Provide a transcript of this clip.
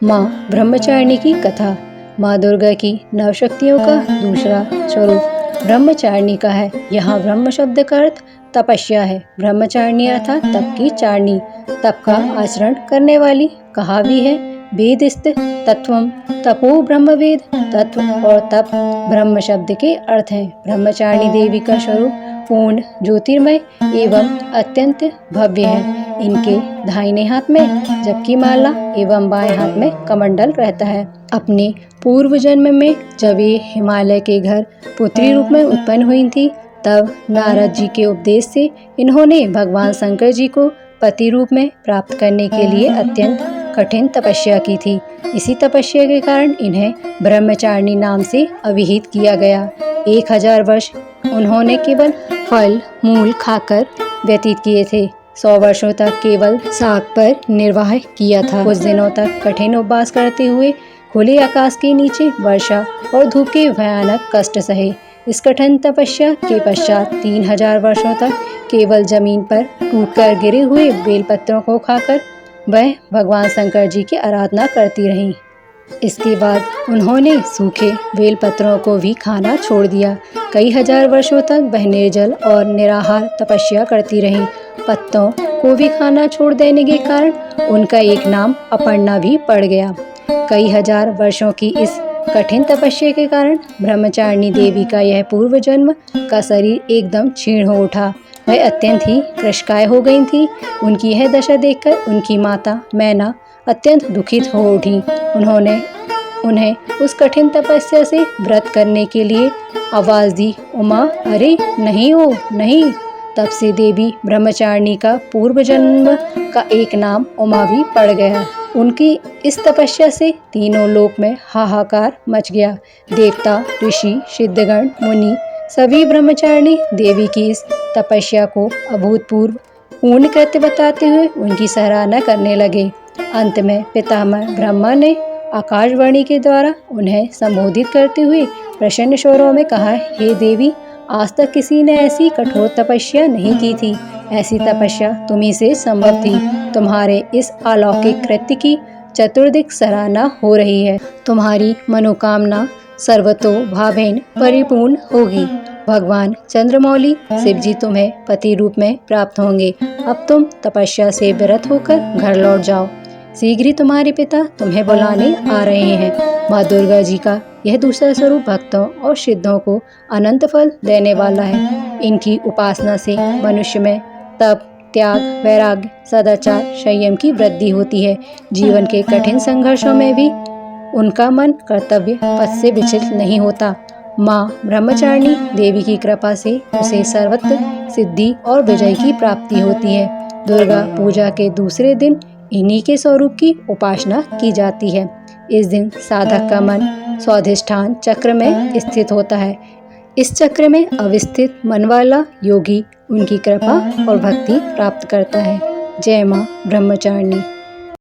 माँ ब्रह्मचारिणी की कथा। माँ दुर्गा की नवशक्तियों का दूसरा स्वरूप ब्रह्मचारिणी का है। यहाँ ब्रह्म शब्द का अर्थ तपस्या है। ब्रह्मचारिणी अर्थात तप की चारिणी, तप का आचरण करने वाली। कहा भी है वेदिस्त तत्वम तपो ब्रह्मवेद। तत्व और तप ब्रह्म शब्द के अर्थ हैं। ब्रह्मचारिणी देवी का स्वरूप पूर्ण ज्योतिर्मय एवं अत्यंत भव्य है। इनके दाहिने हाथ में जबकि माला एवं बाएं हाथ में कमंडल रहता है। अपने पूर्व जन्म में जब ये हिमालय के घर पुत्री रूप में उत्पन्न हुई थी, तब नारद जी के उपदेश से इन्होंने भगवान शंकर जी को पति रूप में प्राप्त करने के लिए अत्यंत कठिन तपस्या की थी। इसी तपस्या के कारण इन्हें ब्रह्मचारिणी नाम से अभिहित किया गया। 1000 वर्ष उन्होंने केवल फल मूल खाकर व्यतीत किए थे। 100 वर्षों तक केवल शाक पर निर्वाह किया था। कुछ दिनों तक कठिन उपवास करते हुए खुले आकाश के नीचे वर्षा और धूप के भयानक कष्ट सहे। इस कठिन तपस्या के पश्चात 3000 वर्षों तक केवल जमीन पर टूटकर गिरे हुए बेलपत्रों को खाकर वह भगवान शंकर जी की आराधना करती रहीं। इसके बाद उन्होंने सूखे बेलपत्रों को भी खाना छोड़ दिया। कई हजार वर्षों तक वह निर्जल और निराहार तपस्या करती रहीं। पत्तों को भी खाना छोड़ देने के कारण उनका एक नाम अपर्णा भी पड़ गया। कई हजार वर्षों की इस कठिन तपस्या के कारण ब्रह्मचारिणी देवी का यह पूर्व जन्म का शरीर एकदम क्षीण हो उठा। वह अत्यंत ही कृशकाय हो गई थी। उनकी यह दशा देखकर उनकी माता मैना अत्यंत दुखित हो उठी। उन्होंने उन्हें उस कठिन तपस्या से व्रत करने के लिए आवाज दी, उमा अरे नहीं हो नहीं। तब से देवी ब्रह्मचारिणी का पूर्व जन्म का एक नाम उमा भी पड़ गया। उनकी इस तपस्या से तीनों लोक में हाहाकार मच गया। देवता ऋषि सिद्धगण मुनि सभी ब्रह्मचारिणी देवी की इस तपस्या को अभूतपूर्व पूर्ण कृत्य बताते हुए उनकी सराहना करने लगे। अंत में पितामह ब्रह्मा ने आकाशवाणी के द्वारा उन्हें संबोधित करते हुए प्रसन्न स्वरों में कहा, हे देवी, आज तक किसी ने ऐसी कठोर तपस्या नहीं की थी। ऐसी तपस्या तुम्ही से संभव थी। तुम्हारे इस अलौकिक कृत्य की चतुर्दिक सराहना हो रही है। तुम्हारी मनोकामना सर्वतो भावेन परिपूर्ण होगी। भगवान चंद्रमौली शिव जी तुम्हें पति रूप में प्राप्त होंगे। अब तुम तपस्या से विरत होकर घर लौट जाओ। शीघ्र ही तुम्हारे पिता तुम्हें बुलाने आ रहे हैं। माँ दुर्गा जी का यह दूसरा स्वरूप भक्तों और सिद्धों को अनंत फल देने वाला है। इनकी उपासना से मनुष्य में तप, त्याग, वैराग्य, सदाचार, संयम की वृद्धि होती है। जीवन के कठिन संघर्षों में भी उनका मन कर्तव्य पथ से विचलित नहीं होता। माँ ब्रह्मचारिणी देवी की कृपा से उसे सर्वत्र सिद्धि और विजय की प्राप्ति होती है। दुर्गा पूजा के दूसरे दिन इन्हीं के स्वरूप की उपासना की जाती है। इस दिन साधक का मन स्वाधिष्ठान चक्र में स्थित होता है। इस चक्र में अवस्थित मन वाला योगी उनकी कृपा और भक्ति प्राप्त करता है। जय माँ ब्रह्मचारिणी।